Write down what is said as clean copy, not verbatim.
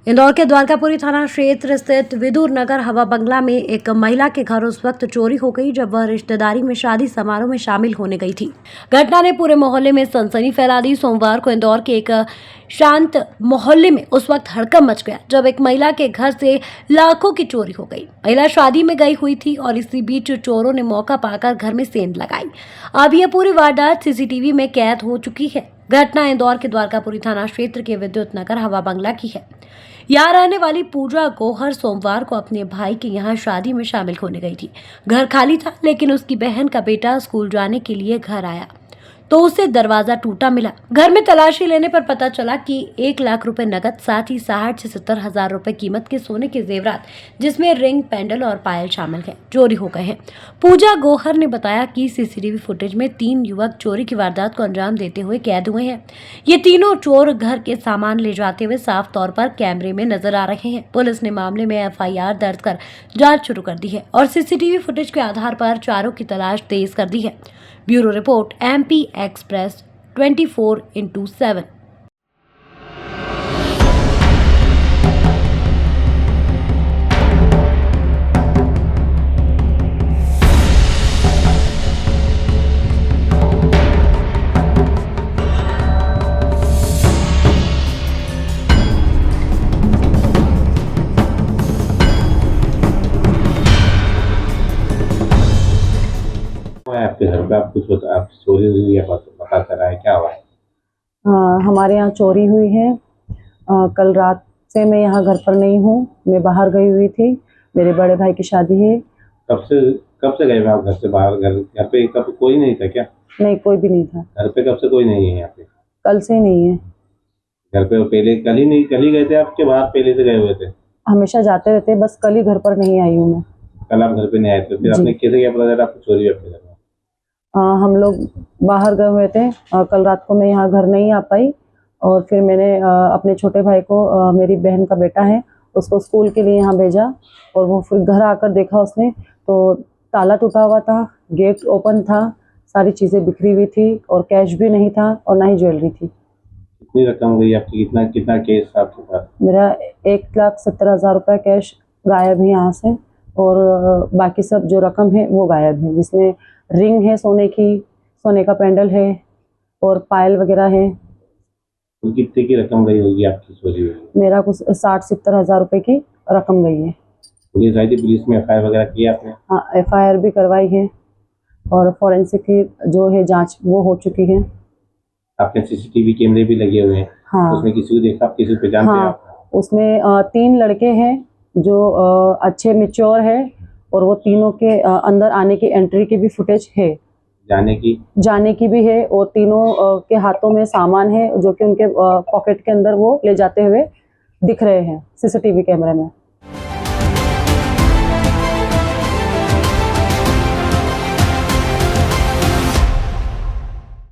इंदौर के द्वारकापुरी थाना क्षेत्र स्थित विदुर नगर हवा बंगला में एक महिला के घर उस वक्त चोरी हो गई जब वह रिश्तेदारी में शादी समारोह में शामिल होने गई थी। घटना ने पूरे मोहल्ले में सनसनी फैला दी। सोमवार को इंदौर के एक शांत मोहल्ले में उस वक्त हड़कंप मच गया जब एक महिला के घर से लाखों की चोरी हो गई। महिला शादी में गई हुई थी और इसी बीच चोरों ने मौका पाकर घर में सेंध लगाई। अब यह पूरी वारदात सीसीटीवी में कैद हो चुकी है। घटना इंदौर के द्वारकापुरी थाना क्षेत्र के विद्युत नगर हवा बंगला की है। यहाँ रहने वाली पूजा गौहर सोमवार को अपने भाई के यहाँ शादी में शामिल होने गई थी। घर खाली था, लेकिन उसकी बहन का बेटा स्कूल जाने के लिए घर आया तो उसे दरवाजा टूटा मिला। घर में तलाशी लेने पर पता चला कि 1 लाख रुपए नकद, साथ ही 60 से 70 हजार रुपए कीमत के सोने के जेवरात जिसमें रिंग, पेंडल और पायल शामिल है, चोरी हो गए हैं। पूजा गौहर ने बताया कि सीसीटीवी फुटेज में 3 युवक चोरी की वारदात को अंजाम देते हुए कैद हुए हैं। ये तीनों चोर घर के सामान ले जाते हुए साफ तौर पर कैमरे में नजर आ रहे हैं। पुलिस ने मामले में FIR दर्ज कर जाँच शुरू कर दी है और सीसीटीवी फुटेज के आधार पर चारों की तलाश तेज कर दी है। Bureau report MP express 24/7। आपके घर पे आप कुछ आप चोरी हुई है, पता चला है, क्या हुआ है? हमारे यहाँ चोरी हुई है। कल रात से मैं यहाँ घर पर नहीं हूँ, मैं बाहर गई हुई थी। मेरे बड़े भाई की शादी है। कब से गए आप घर से बाहर? घर पे कब कोई नहीं था क्या? नहीं, कोई भी नहीं था। घर पे कब से कोई नहीं है यहाँ पे? कल से नहीं है। घर पे पहले कल ही गए थे आपके? बाहर पहले से गए हुए थे? हमेशा जाते रहते, बस कल ही घर पर नहीं आई हूँ मैं। कल आप घर पे नहीं आए थे, फिर आपने कैसे क्या पता चला आपको चोरी हुई आपके घर में? हम लोग बाहर गए हुए थे। कल रात को मैं यहाँ घर नहीं आ पाई और फिर मैंने अपने छोटे भाई को, मेरी बहन का बेटा है, उसको स्कूल के लिए यहाँ भेजा और वो फिर घर आकर देखा उसने तो ताला टूटा हुआ था, गेट ओपन था, सारी चीज़ें बिखरी हुई थी और कैश भी नहीं था और ना ही ज्वेलरी थी। कितनी रकम गई आपकी? कितना कैश था आपके पास? मेरा 1,70,000 रुपये कैश गायब है यहाँ से और बाकी सब जो रकम है वो गायब है, जिसमें रिंग है सोने की, सोने का पेंडल है और पायल वगैरह है। तो कितने की रकम गई होगी आपकी चोरी हुई? मेरा कुछ 60-70 हजार रुपए की रकम गई है। पुलिस आई थी? पुलिस में FIR वगैरह की आपने? हाँ, FIR भी करवाई है और फॉरेंसिक की जो है जांच वो हो चुकी है। आपके CCTV कैमरे भी लगे हुए हैं? हाँ। उसमें किसी को देखा आप? किसी को पहचानते हैं आप? हाँ, उसमें 3 लड़के हैं जो अच्छे मैच्योर है और वो तीनों के अंदर आने की, एंट्री की भी फुटेज है। जाने की भी है और तीनों के हाथों में सामान है जो कि उनके पॉकेट के अंदर वो ले जाते हुए दिख रहे हैं CCTV कैमरे में।